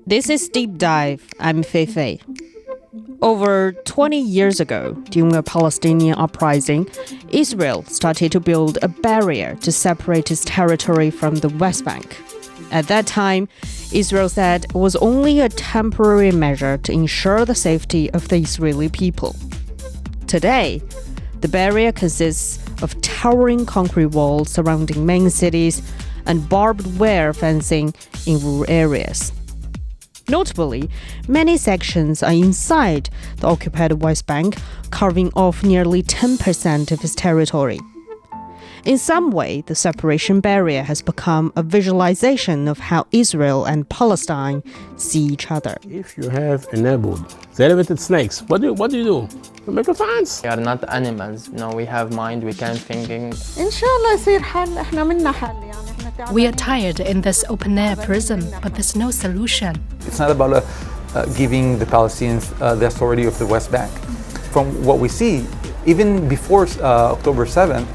This is Deep Dive. I'm Fei Fei. Over 20 years ago, during a Palestinian uprising, Israel started to build a barrier to separate its territory from the West Bank. At that time, Israel said it was only a temporary measure to ensure the safety of the Israeli people. Today, the barrier consists of towering concrete walls surrounding main cities and barbed wire fencing in rural areas. Notably, many sections are inside the occupied West Bank, carving off nearly 10% of its territory. In some way, the separation barrier has become a visualization of how Israel and Palestine see each other. If you have a neighborhood, the elevated snakes, what do you do? You make a fence. We are not animals. We have mind, we can thinking. We are tired in this open-air prison, but there's no solution. It's not about giving the Palestinians the authority of the West Bank. From what we see, even before October 7th,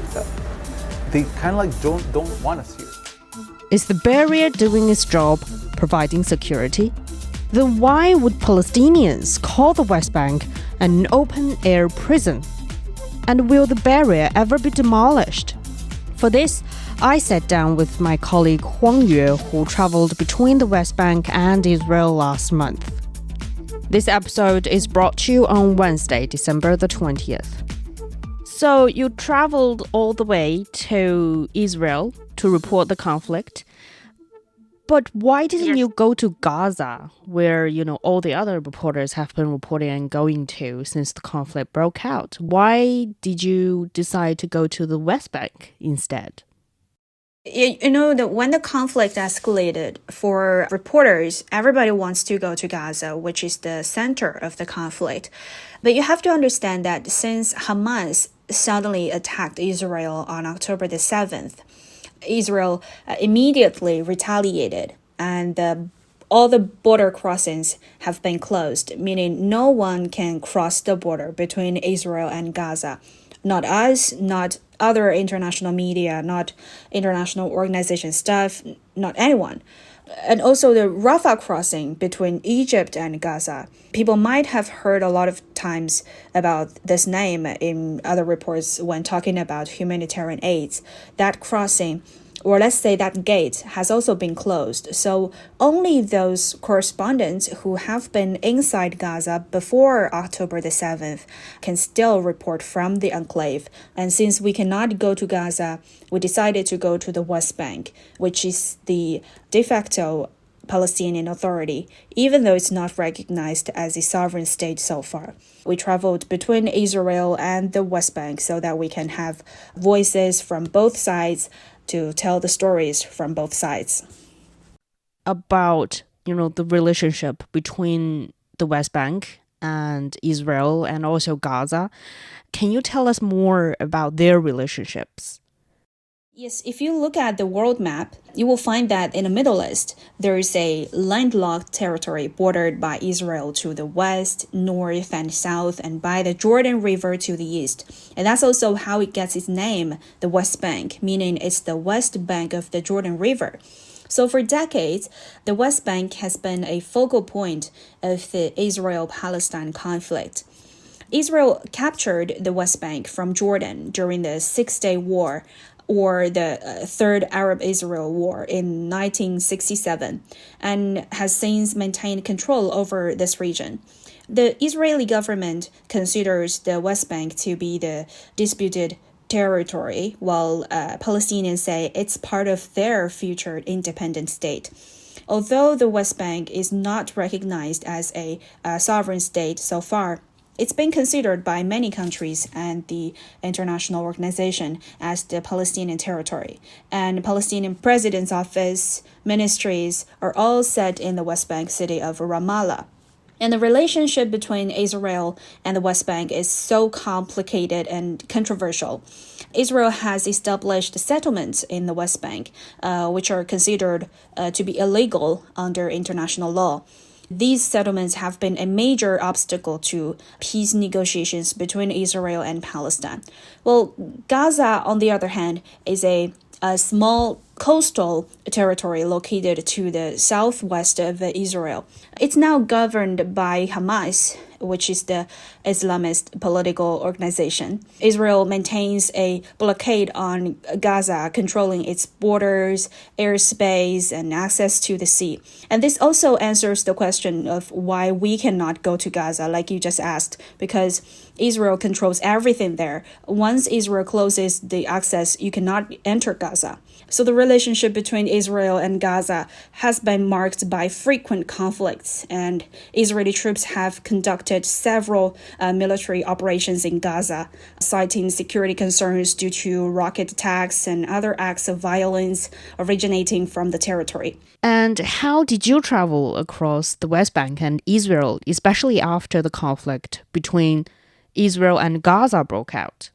they kind of don't want us here. Is the barrier doing its job, providing security? Then why would Palestinians call the West Bank an open-air prison? And will the barrier ever be demolished? For this, I sat down with my colleague Huang Yue, who traveled between the West Bank and Israel last month. This episode is brought to you on Wednesday, December the 20th. So you traveled all the way to Israel to report the conflict. But why didn't you go to Gaza, where, all the other reporters have been reporting and going to since the conflict broke out? Why did you decide to go to the West Bank instead? When the conflict escalated, for reporters, everybody wants to go to Gaza, which is the center of the conflict. But you have to understand that since Hamas suddenly attacked Israel on October the 7th, Israel immediately retaliated, and all the border crossings have been closed, meaning no one can cross the border between Israel and Gaza. Not us, not other international media, not international organization staff, not anyone. And also the Rafah crossing between Egypt and Gaza. People might have heard a lot of times about this name in other reports when talking about humanitarian aids. That crossing, or let's say that gate, has also been closed. So only those correspondents who have been inside Gaza before October the 7th can still report from the enclave. And since we cannot go to Gaza, we decided to go to the West Bank, which is the de facto Palestinian Authority, even though it's not recognized as a sovereign state so far. We traveled between Israel and the West Bank so that we can have voices from both sides to tell the stories from both sides. About, the relationship between the West Bank and Israel and also Gaza, can you tell us more about their relationships? Yes, if you look at the world map, you will find that in the Middle East, there is a landlocked territory bordered by Israel to the west, north, and south, and by the Jordan River to the east. And that's also how it gets its name, the West Bank, meaning it's the west bank of the Jordan River. So for decades, the West Bank has been a focal point of the Israel-Palestine conflict. Israel captured the West Bank from Jordan during the Six-Day War, or the Third Arab-Israel War in 1967, and has since maintained control over this region. The Israeli government considers the West Bank to be the disputed territory, while Palestinians say it's part of their future independent state. Although the West Bank is not recognized as a sovereign state so far, it's been considered by many countries and the international organization as the Palestinian territory. And the Palestinian President's office, ministries are all set in the West Bank city of Ramallah. And the relationship between Israel and the West Bank is so complicated and controversial. Israel has established settlements in the West Bank, which are considered to be illegal under international law. These settlements have been a major obstacle to peace negotiations between Israel and Palestine. Well, Gaza, on the other hand, is a small coastal territory located to the southwest of Israel. It's now governed by Hamas, which is the Islamist political organization. Israel maintains a blockade on Gaza, controlling its borders, airspace, and access to the sea. And this also answers the question of why we cannot go to Gaza, like you just asked, because Israel controls everything there. Once Israel closes the access, you cannot enter Gaza. So the relationship between Israel and Gaza has been marked by frequent conflicts, and Israeli troops have conducted several military operations in Gaza, citing security concerns due to rocket attacks and other acts of violence originating from the territory. And how did you travel across the West Bank and Israel, especially after the conflict between Israel and Gaza broke out?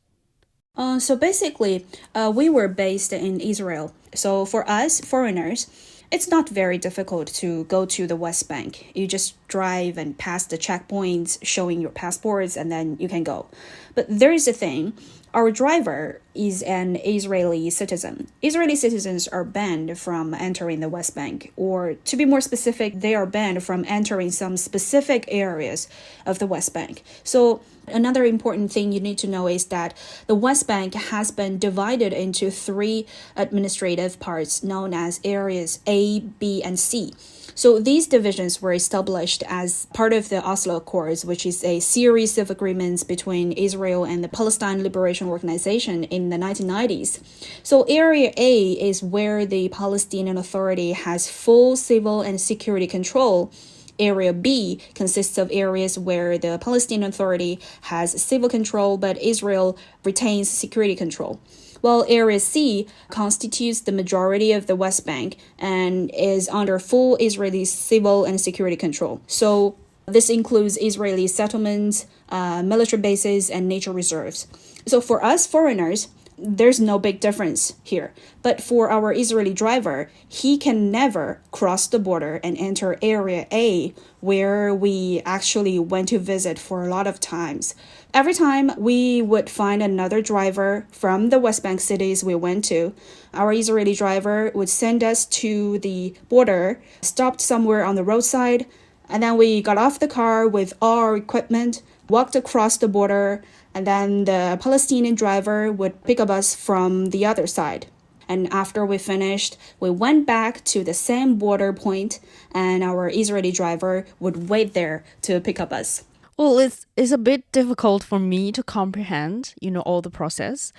So basically, we were based in Israel. So for us, foreigners, it's not very difficult to go to the West Bank. You just drive and pass the checkpoints showing your passports, and then you can go. But there is a thing. Our driver is an Israeli citizen. Israeli citizens are banned from entering the West Bank, or to be more specific, they are banned from entering some specific areas of the West Bank. So another important thing you need to know is that the West Bank has been divided into 3 administrative parts known as areas A, B, and C. So these divisions were established as part of the Oslo Accords, which is a series of agreements between Israel and the Palestine Liberation Organization in the 1990s. So Area A is where the Palestinian Authority has full civil and security control. Area B consists of areas where the Palestinian Authority has civil control, but Israel retains security control. While Area C constitutes the majority of the West Bank and is under full Israeli civil and security control. So this includes Israeli settlements, military bases, and nature reserves. So for us foreigners, there's no big difference here. But for our Israeli driver, he can never cross the border and enter Area A, where we actually went to visit for a lot of times. Every time we would find another driver from the West Bank cities we went to, our Israeli driver would send us to the border, stopped somewhere on the roadside, and then we got off the car with all our equipment, walked across the border, and then the Palestinian driver would pick up us from the other side. And after we finished, we went back to the same border point, and our Israeli driver would wait there to pick up us. Well, it's a bit difficult for me to comprehend, all the process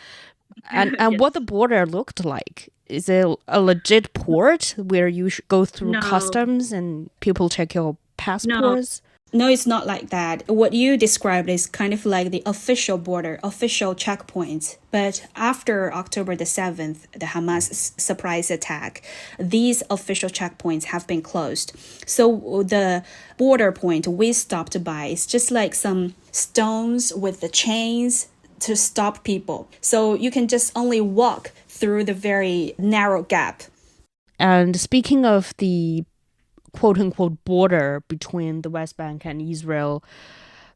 and Yes. what the border looked like. Is it a legit port where you go through No. customs and people check your passports? No, it's not like that. What you described is kind of like the official border, official checkpoints. But after October the 7th, the Hamas surprise attack, these official checkpoints have been closed. So the border point we stopped by is just like some stones with the chains to stop people. So you can just only walk through the very narrow gap. And speaking of the quote-unquote border between the West Bank and Israel,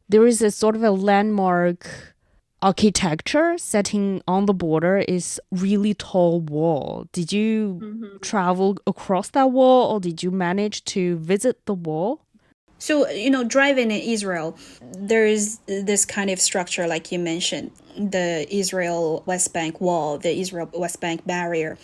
there is a sort of a landmark architecture setting on the border is really tall wall. Did you travel across that wall, or did you manage to visit the wall? So, driving in Israel, there is this kind of structure, like you mentioned, the Israel West Bank wall, the Israel West Bank barrier.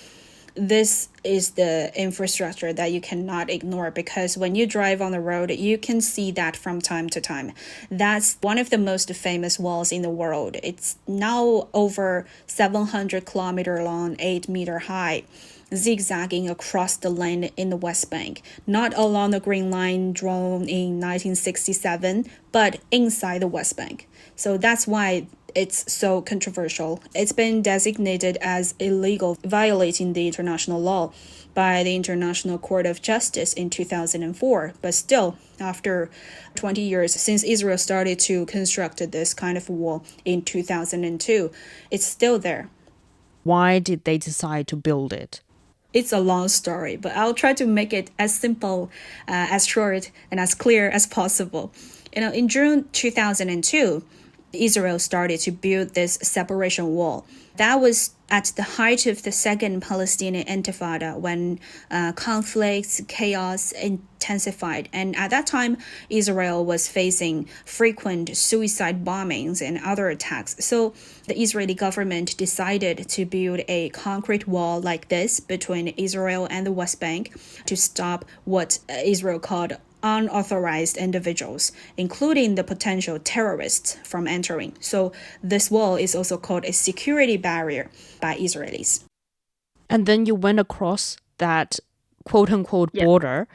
This is the infrastructure that you cannot ignore, because when you drive on the road, you can see that from time to time. That's one of the most famous walls in the world. It's now over 700 kilometers long, 8 meter high, zigzagging across the land in the West Bank, not along the Green Line drawn in 1967, but inside the West Bank. So that's why it's so controversial. It's been designated as illegal, violating the international law by the International Court of Justice in 2004. But still, after 20 years since Israel started to construct this kind of wall in 2002, it's still there. Why did they decide to build it? It's a long story, but I'll try to make it as simple, as short, and as clear as possible. In June 2002, Israel started to build this separation wall. That was at the height of the Second Palestinian Intifada, when conflicts, chaos intensified. And at that time, Israel was facing frequent suicide bombings and other attacks. So the Israeli government decided to build a concrete wall like this between Israel and the West Bank to stop what Israel called unauthorized individuals, including the potential terrorists, from entering. So this wall is also called a security barrier by Israelis. And then you went across that quote-unquote border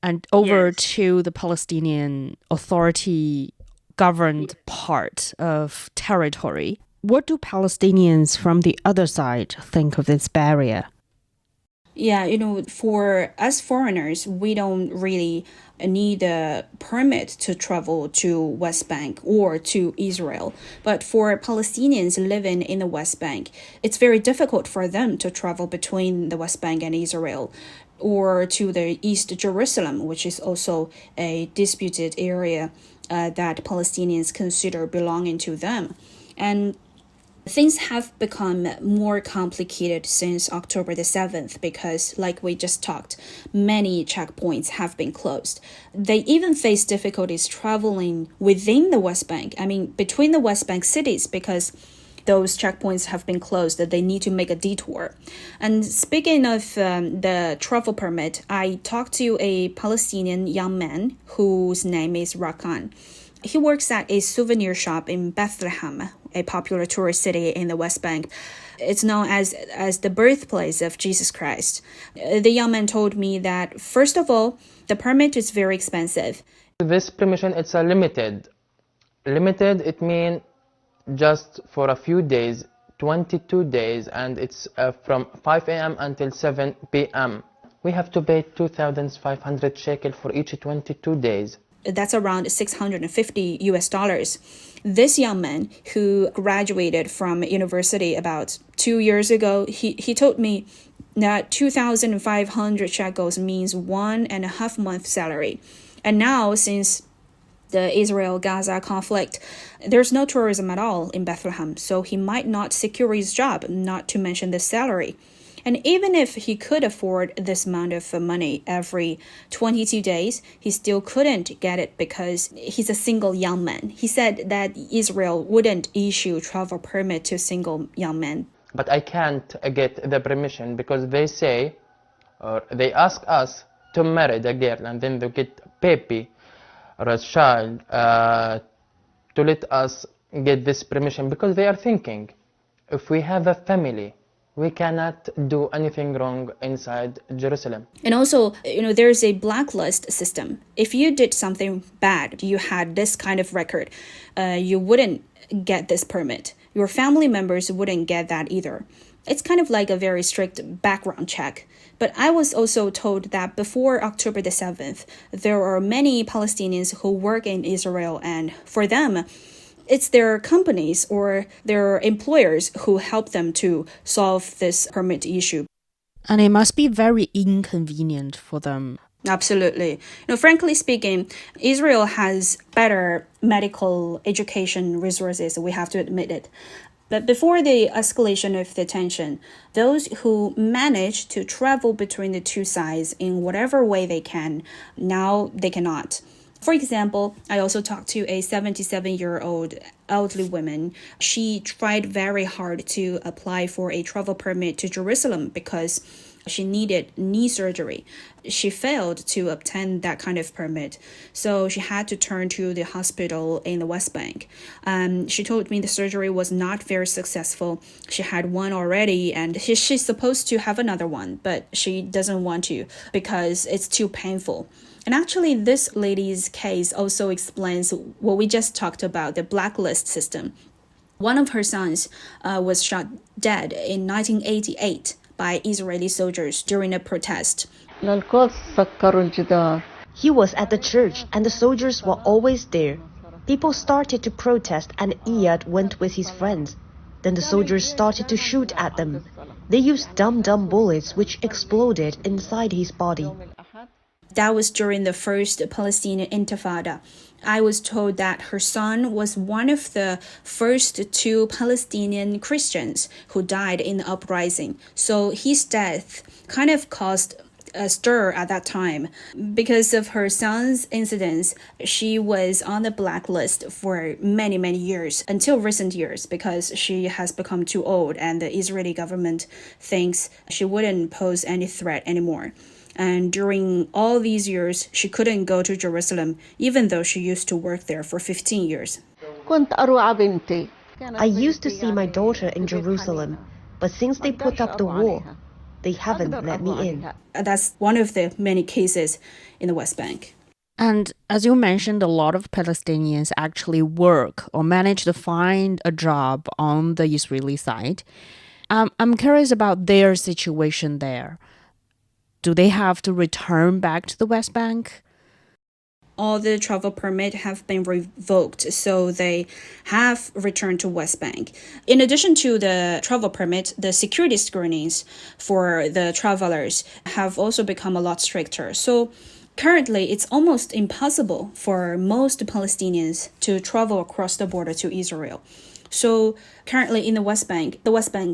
and over to the Palestinian Authority governed part of territory. What do Palestinians from the other side think of this barrier? Yeah, for us foreigners, we don't really need a permit to travel to West Bank or to Israel. But for Palestinians living in the West Bank, it's very difficult for them to travel between the West Bank and Israel, or to the East Jerusalem, which is also a disputed area that Palestinians consider belonging to them. And things have become more complicated since October the 7th because, like we just talked, many checkpoints have been closed. They even face difficulties traveling within the West Bank, between the West Bank cities, because those checkpoints have been closed, that they need to make a detour. And speaking of the travel permit, I talked to a Palestinian young man whose name is Rakan. He works at a souvenir shop in Bethlehem, a popular tourist city in the West Bank. It's known as the birthplace of Jesus Christ. The young man told me that, first of all, the permit is very expensive. This permission, it's a limited. Limited, it means just for a few days, 22 days, and it's from 5 a.m. until 7 p.m. We have to pay 2,500 shekel for each 22 days. That's around $650. This young man, who graduated from university about 2 years ago, he told me that 2,500 shekels means 1.5 month salary. And now, since the Israel-Gaza conflict, there's no tourism at all in Bethlehem, so he might not secure his job, not to mention the salary. And even if he could afford this amount of money every 22 days, he still couldn't get it because he's a single young man. He said that Israel wouldn't issue travel permit to single young men. But I can't get the permission because they say, or they ask us to marry the girl, and then they get baby or a child to let us get this permission, because they are thinking, if we have a family, we cannot do anything wrong inside Jerusalem. And also, there's a blacklist system. If you did something bad, you had this kind of record, you wouldn't get this permit. Your family members wouldn't get that either. It's kind of like a very strict background check. But I was also told that before October the 7th, there are many Palestinians who work in Israel, and for them, it's their companies or their employers who help them to solve this permit issue. And it must be very inconvenient for them. Absolutely. Frankly speaking, Israel has better medical education resources, we have to admit it. But before the escalation of the tension, those who manage to travel between the two sides in whatever way they can, now they cannot. For example, I also talked to a 77-year-old elderly woman. She tried very hard to apply for a travel permit to Jerusalem because she needed knee surgery. She failed to obtain that kind of permit, so she had to turn to the hospital in the West Bank. She told me the surgery was not very successful. She had one already, and she's supposed to have another one, but she doesn't want to because it's too painful. And actually, this lady's case also explains what we just talked about, the blacklist system. One of her sons was shot dead in 1988 by Israeli soldiers during a protest. He was at the church and the soldiers were always there. People started to protest and Iyad went with his friends. Then the soldiers started to shoot at them. They used dum-dum bullets which exploded inside his body. That was during the first Palestinian Intifada. I was told that her son was one of the first two Palestinian Christians who died in the uprising. So his death kind of caused a stir at that time. Because of her son's incidents, she was on the blacklist for many, many years, until recent years, because she has become too old and the Israeli government thinks she wouldn't pose any threat anymore. And during all these years, she couldn't go to Jerusalem, even though she used to work there for 15 years. I used to see my daughter in Jerusalem, but since they put up the wall, they haven't let me in. That's one of the many cases in the West Bank. And as you mentioned, a lot of Palestinians actually work or manage to find a job on the Israeli side. I'm curious about their situation there. Do they have to return back to the West Bank? All the travel permit have been revoked, so they have returned to West Bank. In addition to the travel permit, the security screenings for the travelers have also become a lot stricter. So currently, it's almost impossible for most Palestinians to travel across the border to Israel. So currently in the West Bank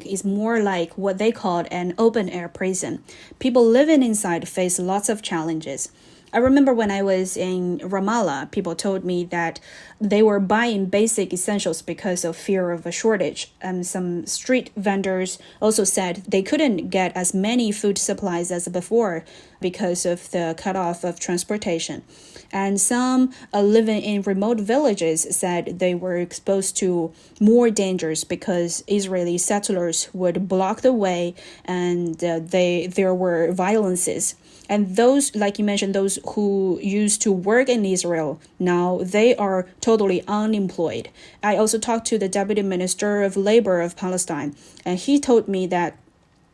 is more like what they called an open-air prison. People living inside face lots of challenges. I remember when I was in Ramallah, people told me that they were buying basic essentials because of fear of a shortage. Some street vendors also said they couldn't get as many food supplies as before because of the cutoff of transportation. And some living in remote villages said they were exposed to more dangers because Israeli settlers would block the way and there were violences. And those, like you mentioned, those who used to work in Israel, now they are totally unemployed. I also talked to the Deputy Minister of Labor of Palestine, and he told me that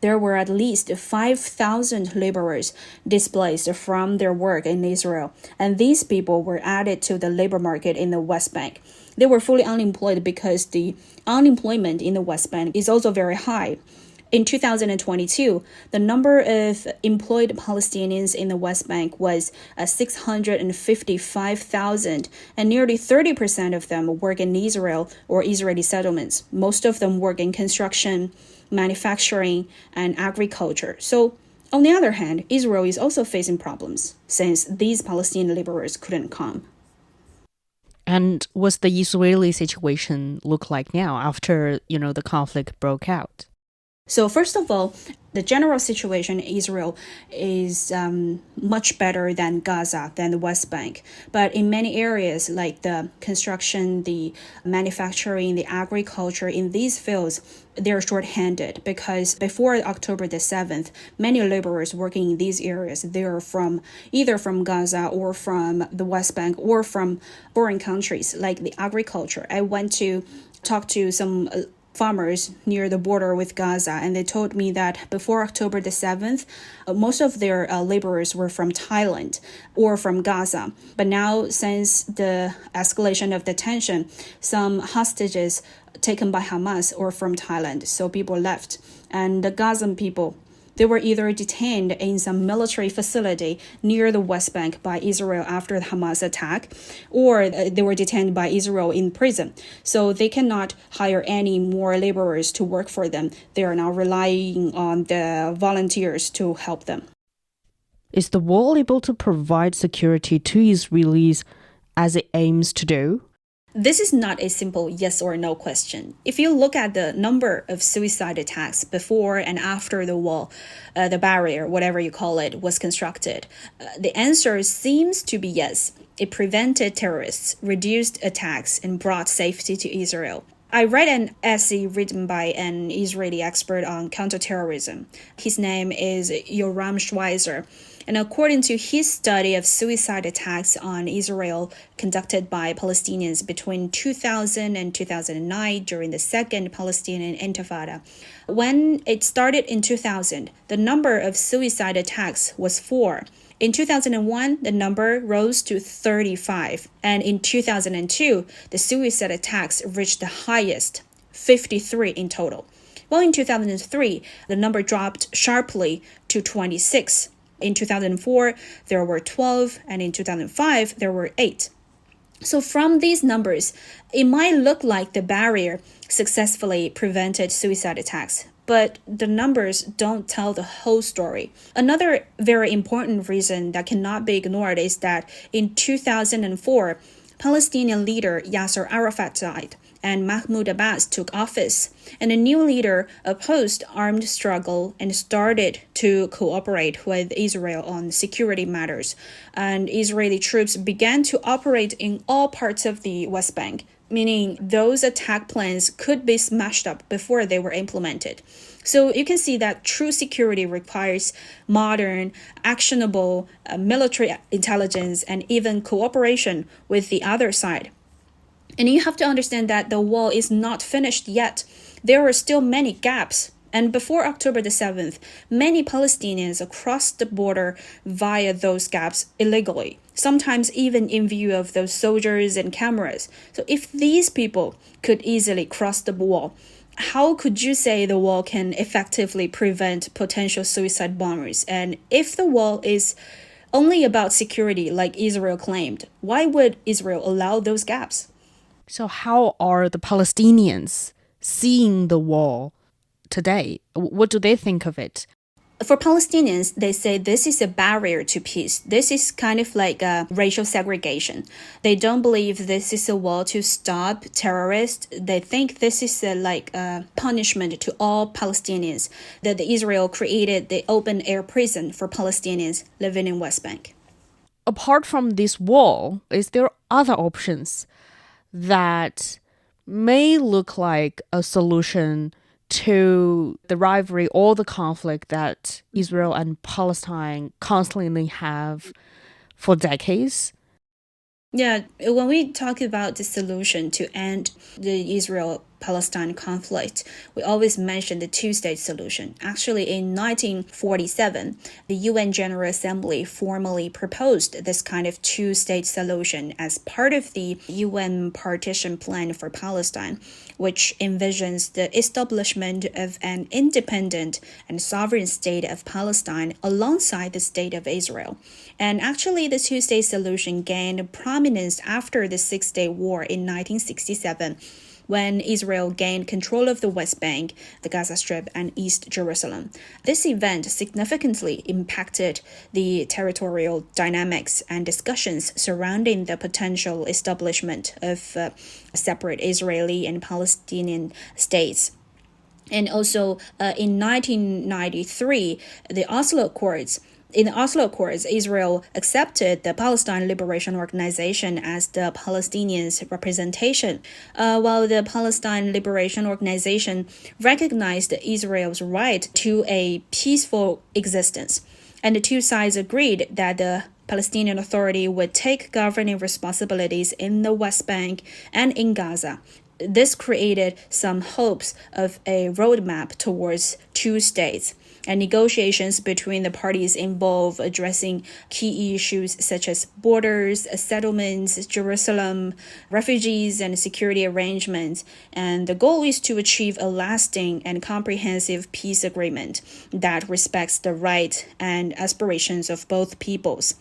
there were at least 5,000 laborers displaced from their work in Israel, and these people were added to the labor market in the West Bank. They were fully unemployed because the unemployment in the West Bank is also very high. In 2022, the number of employed Palestinians in the West Bank was 655,000, and nearly 30% of them work in Israel or Israeli settlements. Most of them work in construction, manufacturing, and agriculture. So, on the other hand, Israel is also facing problems since these Palestinian laborers couldn't come. And what's the Israeli situation look like now after, the conflict broke out? So first of all, the general situation in Israel is much better than Gaza, than the West Bank. But in many areas like the construction, the manufacturing, the agriculture, in these fields, they're short-handed because before October the 7th, many laborers working in these areas, they're either from Gaza or from the West Bank or from foreign countries like the agriculture. I went to talk to some farmers near the border with Gaza, and they told me that before October the 7th, most of their laborers were from Thailand or from Gaza. But now, since the escalation of the tension, some hostages taken by Hamas or from Thailand, so people left. And the Gazan people, they were either detained in some military facility near the West Bank by Israel after the Hamas attack, or they were detained by Israel in prison. So they cannot hire any more laborers to work for them. They are now relying on the volunteers to help them. Is the wall able to provide security to Israelis as it aims to do? This is not a simple yes or no question. If you look at the number of suicide attacks before and after the wall, the barrier, whatever you call it, was constructed, the answer seems to be yes. It prevented terrorists, reduced attacks, and brought safety to Israel. I read an essay written by an Israeli expert on counterterrorism. His name is Yoram Schweizer. And according to his study of suicide attacks on Israel conducted by Palestinians between 2000 and 2009 during the second Palestinian Intifada, when it started in 2000, the number of suicide attacks was 4. In 2001, the number rose to 35. And in 2002, the suicide attacks reached the highest, 53 in total. Well, in 2003, the number dropped sharply to 26. In 2004, there were 12, and in 2005, there were 8. So from these numbers, it might look like the barrier successfully prevented suicide attacks, but the numbers don't tell the whole story. Another very important reason that cannot be ignored is that in 2004, Palestinian leader Yasser Arafat died, and Mahmoud Abbas took office, and a new leader opposed armed struggle and started to cooperate with Israel on security matters, and Israeli troops began to operate in all parts of the West Bank, meaning those attack plans could be smashed up before they were implemented. So you can see that true security requires modern, actionable military intelligence and even cooperation with the other side. And you have to understand that the wall is not finished yet. There are still many gaps. And before October the 7th, many Palestinians crossed the border via those gaps illegally, sometimes even in view of those soldiers and cameras. So if these people could easily cross the wall, how could you say the wall can effectively prevent potential suicide bombers? And if the wall is only about security, like Israel claimed, why would Israel allow those gaps? So how are the Palestinians seeing the wall today? What do they think of it? For Palestinians, they say this is a barrier to peace. This is kind of like a racial segregation. They don't believe this is a wall to stop terrorists. They think this is like a punishment to all Palestinians, that Israel created the open-air prison for Palestinians living in West Bank. Apart from this wall, is there other options that may look like a solution to the rivalry or the conflict that Israel and Palestine constantly have for decades? Yeah, when we talk about the solution to end the Israel-Palestine conflict, we always mention the two-state solution. Actually, in 1947, the UN General Assembly formally proposed this kind of two-state solution as part of the UN partition plan for Palestine, which envisions the establishment of an independent and sovereign state of Palestine alongside the state of Israel. And actually, the two-state solution gained prominence after the Six-Day War in 1967, when Israel gained control of the West Bank, the Gaza Strip, and East Jerusalem. This event significantly impacted the territorial dynamics and discussions surrounding the potential establishment of separate Israeli and Palestinian states. And also, in 1993, in the Oslo Accords, Israel accepted the Palestine Liberation Organization as the Palestinians' representation, while the Palestine Liberation Organization recognized Israel's right to a peaceful existence. And the two sides agreed that the Palestinian Authority would take governing responsibilities in the West Bank and in Gaza. This created some hopes of a roadmap towards two states. And negotiations between the parties involve addressing key issues such as borders, settlements, Jerusalem, refugees, and security arrangements. And the goal is to achieve a lasting and comprehensive peace agreement that respects the rights and aspirations of both peoples.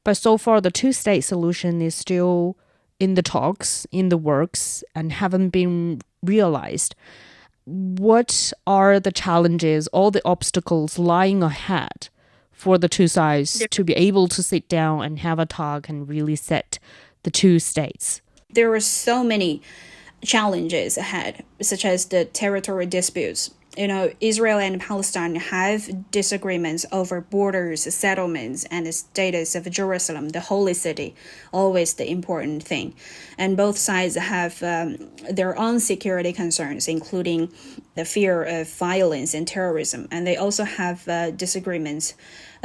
But so far, the two-state solution is still in the talks, in the works, and haven't been realized. What are the challenges, all the obstacles lying ahead for the two sides to be able to sit down and have a talk and really set the two states? There are so many challenges ahead, such as the territory disputes. Israel and Palestine have disagreements over borders, settlements, and the status of Jerusalem, the holy city, always the important thing. And both sides have their own security concerns, including the fear of violence and terrorism. And they also have disagreements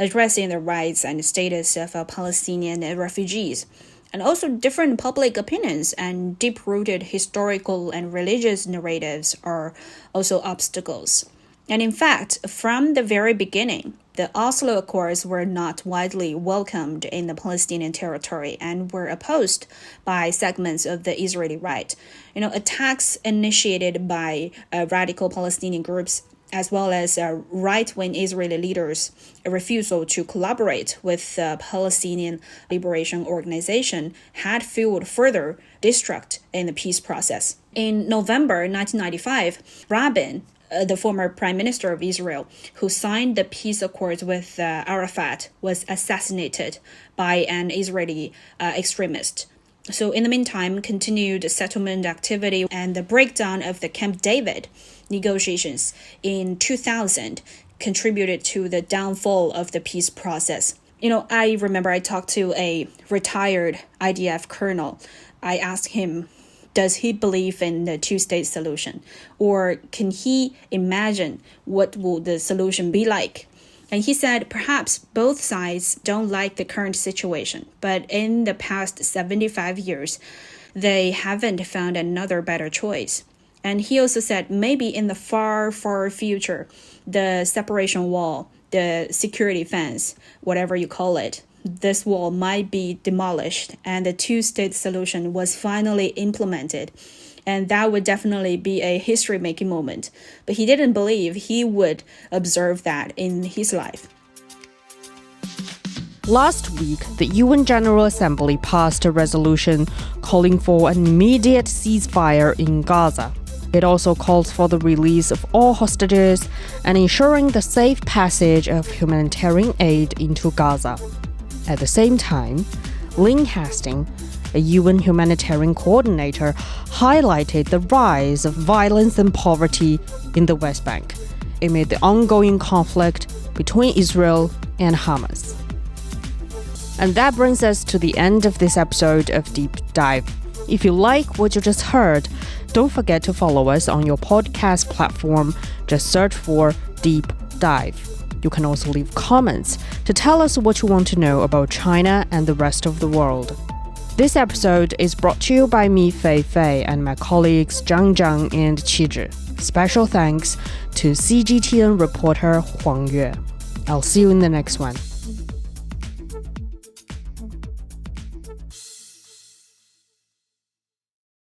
addressing the rights and status of Palestinian refugees. And also different public opinions and deep-rooted historical and religious narratives are also obstacles. And in fact, from the very beginning, the Oslo Accords were not widely welcomed in the Palestinian territory and were opposed by segments of the Israeli right. Attacks initiated by radical Palestinian groups as well as right-wing Israeli leaders' refusal to collaborate with the Palestinian Liberation Organization had fueled further distrust in the peace process. In November 1995, Rabin, the former prime minister of Israel, who signed the peace accords with Arafat, was assassinated by an Israeli extremist. So in the meantime, continued settlement activity and the breakdown of the Camp David negotiations in 2000 contributed to the downfall of the peace process. I remember I talked to a retired IDF colonel. I asked him, does he believe in the two-state solution? Or can he imagine what will the solution be like? And he said perhaps both sides don't like the current situation, but in the past 75 years, they haven't found another better choice. And he also said maybe in the far, far future, the separation wall, the security fence, whatever you call it, this wall might be demolished and the two-state solution was finally implemented. And that would definitely be a history-making moment. But he didn't believe he would observe that in his life. Last week, the UN General Assembly passed a resolution calling for an immediate ceasefire in Gaza. It also calls for the release of all hostages and ensuring the safe passage of humanitarian aid into Gaza. At the same time, Lynn Hastings, a UN humanitarian coordinator, highlighted the rise of violence and poverty in the West Bank amid the ongoing conflict between Israel and Hamas. And that brings us to the end of this episode of Deep Dive. If you like what you just heard, don't forget to follow us on your podcast platform. Just search for Deep Dive. You can also leave comments to tell us what you want to know about China and the rest of the world. This episode is brought to you by me, Fei Fei, and my colleagues Zhang Zhang and Qizhi. Special thanks to CGTN reporter Huang Yue. I'll see you in the next one.